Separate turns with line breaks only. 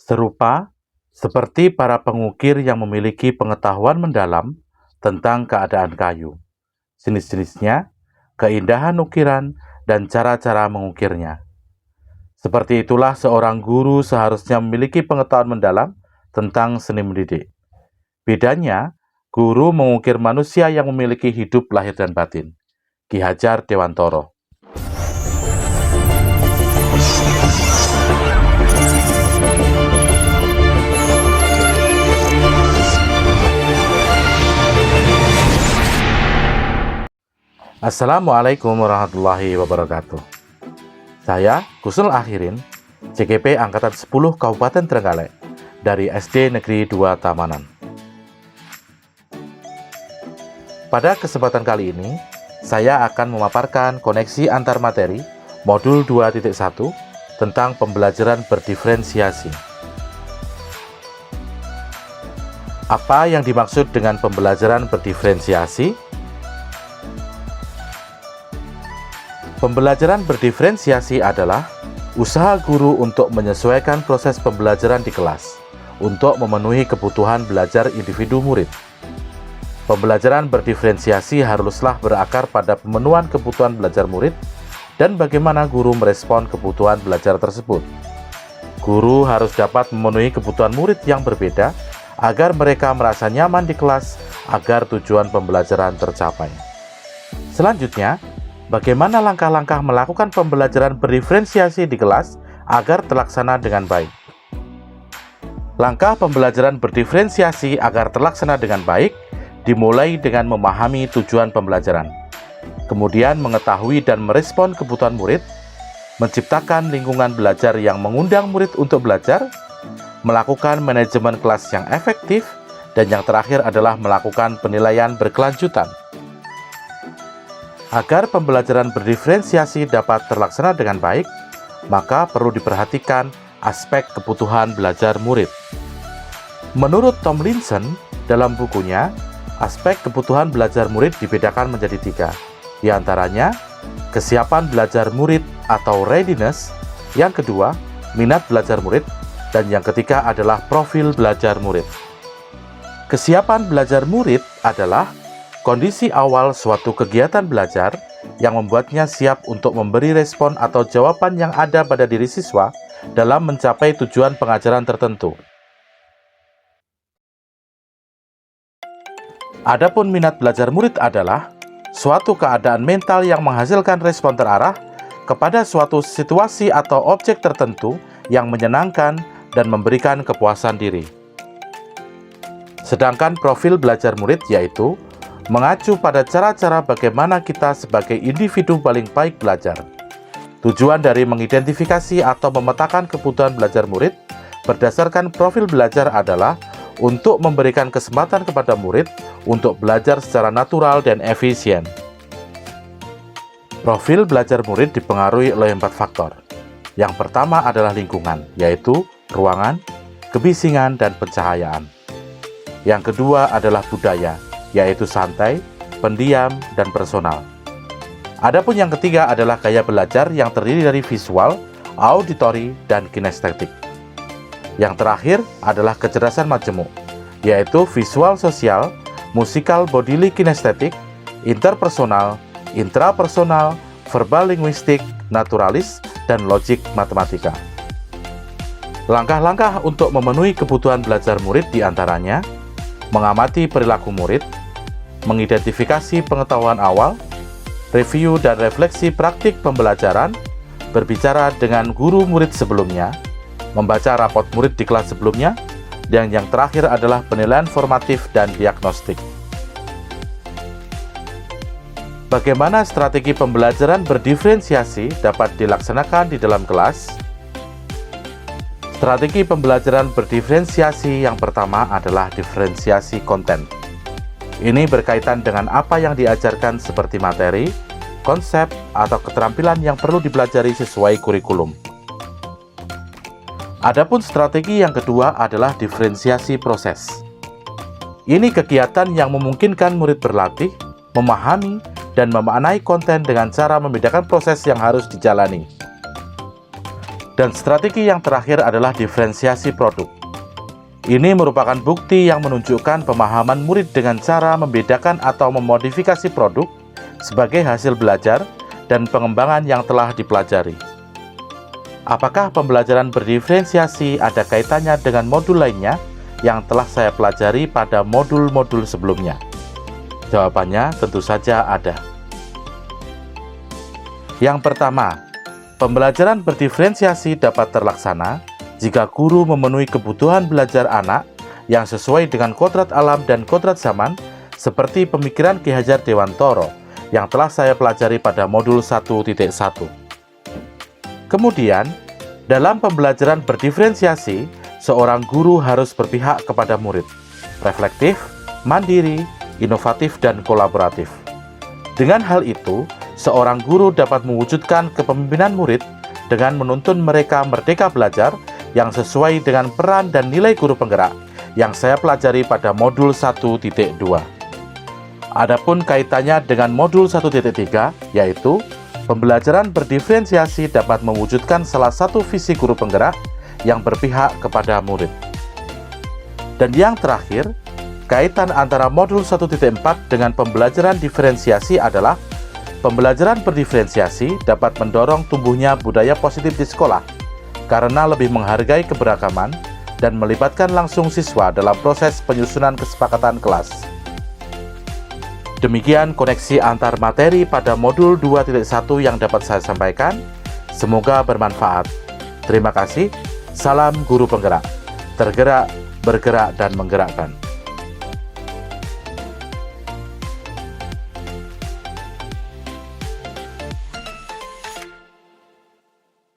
Serupa seperti para pengukir yang memiliki pengetahuan mendalam tentang keadaan kayu, jenis-jenisnya, keindahan ukiran, dan cara-cara mengukirnya. Seperti itulah seorang guru seharusnya memiliki pengetahuan mendalam tentang seni mendidik. Bedanya, guru mengukir manusia yang memiliki hidup lahir dan batin. Ki Hajar Dewantoro. Assalamualaikum warahmatullahi wabarakatuh. Saya Kusnul Akhirin, CGP Angkatan 10 Kabupaten Trenggalek, dari SD Negeri 2 Tamanan. Pada kesempatan kali ini, saya akan memaparkan koneksi antar materi modul 2.1 tentang pembelajaran berdiferensiasi. Apa yang dimaksud dengan pembelajaran berdiferensiasi? Pembelajaran berdiferensiasi adalah usaha guru untuk menyesuaikan proses pembelajaran di kelas untuk memenuhi kebutuhan belajar individu murid. Pembelajaran berdiferensiasi haruslah berakar pada pemenuhan kebutuhan belajar murid dan bagaimana guru merespon kebutuhan belajar tersebut. Guru harus dapat memenuhi kebutuhan murid yang berbeda agar mereka merasa nyaman di kelas agar tujuan pembelajaran tercapai. Selanjutnya, bagaimana langkah-langkah melakukan pembelajaran berdiferensiasi di kelas agar terlaksana dengan baik? Langkah pembelajaran berdiferensiasi agar terlaksana dengan baik dimulai dengan memahami tujuan pembelajaran, kemudian mengetahui dan merespon kebutuhan murid, menciptakan lingkungan belajar yang mengundang murid untuk belajar, melakukan manajemen kelas yang efektif, dan yang terakhir adalah melakukan penilaian berkelanjutan. Agar pembelajaran berdiferensiasi dapat terlaksana dengan baik, maka perlu diperhatikan aspek kebutuhan belajar murid. Menurut Tomlinson, dalam bukunya, aspek kebutuhan belajar murid dibedakan menjadi 3, di antaranya kesiapan belajar murid atau readiness, yang kedua, minat belajar murid, dan yang ketiga adalah profil belajar murid. Kesiapan belajar murid adalah kondisi awal suatu kegiatan belajar yang membuatnya siap untuk memberi respon atau jawaban yang ada pada diri siswa dalam mencapai tujuan pengajaran tertentu. Adapun minat belajar murid adalah suatu keadaan mental yang menghasilkan respon terarah kepada suatu situasi atau objek tertentu yang menyenangkan dan memberikan kepuasan diri. Sedangkan profil belajar murid yaitu mengacu pada cara-cara bagaimana kita sebagai individu paling baik belajar. Tujuan dari mengidentifikasi atau memetakan kebutuhan belajar murid berdasarkan profil belajar adalah untuk memberikan kesempatan kepada murid untuk belajar secara natural dan efisien. Profil belajar murid dipengaruhi oleh 4 faktor. Yang pertama adalah lingkungan, yaitu ruangan, kebisingan, dan pencahayaan. Yang kedua adalah budaya, yaitu santai, pendiam, dan personal. Adapun yang ketiga adalah gaya belajar yang terdiri dari visual, auditori, dan kinestetik. Yang terakhir adalah kecerdasan majemuk, yaitu visual sosial, musikal bodily kinestetik, interpersonal, intrapersonal, verbal linguistik, naturalis, dan logik matematika. Langkah-langkah untuk memenuhi kebutuhan belajar murid diantaranya mengamati perilaku murid, mengidentifikasi pengetahuan awal, review dan refleksi praktik pembelajaran, berbicara dengan guru murid sebelumnya, membaca rapot murid di kelas sebelumnya, dan yang terakhir adalah penilaian formatif dan diagnostik. Bagaimana strategi pembelajaran berdiferensiasi dapat dilaksanakan di dalam kelas? Strategi pembelajaran berdiferensiasi yang pertama adalah diferensiasi konten. Ini berkaitan dengan apa yang diajarkan seperti materi, konsep, atau keterampilan yang perlu dipelajari sesuai kurikulum. Adapun strategi yang kedua adalah diferensiasi proses. Ini kegiatan yang memungkinkan murid berlatih, memahami, dan memaknai konten dengan cara membedakan proses yang harus dijalani. Dan strategi yang terakhir adalah diferensiasi produk. Ini merupakan bukti yang menunjukkan pemahaman murid dengan cara membedakan atau memodifikasi produk sebagai hasil belajar dan pengembangan yang telah dipelajari. Apakah pembelajaran berdiferensiasi ada kaitannya dengan modul lainnya yang telah saya pelajari pada modul-modul sebelumnya? Jawabannya tentu saja ada. Yang pertama, pembelajaran berdiferensiasi dapat terlaksana jika guru memenuhi kebutuhan belajar anak yang sesuai dengan kodrat alam dan kodrat zaman seperti pemikiran Ki Hajar Dewantoro yang telah saya pelajari pada modul 1.1. Kemudian, dalam pembelajaran berdiferensiasi, seorang guru harus berpihak kepada murid, reflektif, mandiri, inovatif, dan kolaboratif. Dengan hal itu, seorang guru dapat mewujudkan kepemimpinan murid dengan menuntun mereka merdeka belajar yang sesuai dengan peran dan nilai guru penggerak yang saya pelajari pada modul 1.2. Adapun kaitannya dengan modul 1.3, yaitu pembelajaran berdiferensiasi dapat mewujudkan salah satu visi guru penggerak yang berpihak kepada murid. Dan yang terakhir, kaitan antara modul 1.4 dengan pembelajaran diferensiasi adalah pembelajaran berdiferensiasi dapat mendorong tumbuhnya budaya positif di sekolah karena lebih menghargai keberagaman dan melibatkan langsung siswa dalam proses penyusunan kesepakatan kelas. Demikian koneksi antar materi pada modul 2.1 yang dapat saya sampaikan. Semoga bermanfaat. Terima kasih. Salam guru penggerak. Tergerak, bergerak, dan menggerakkan.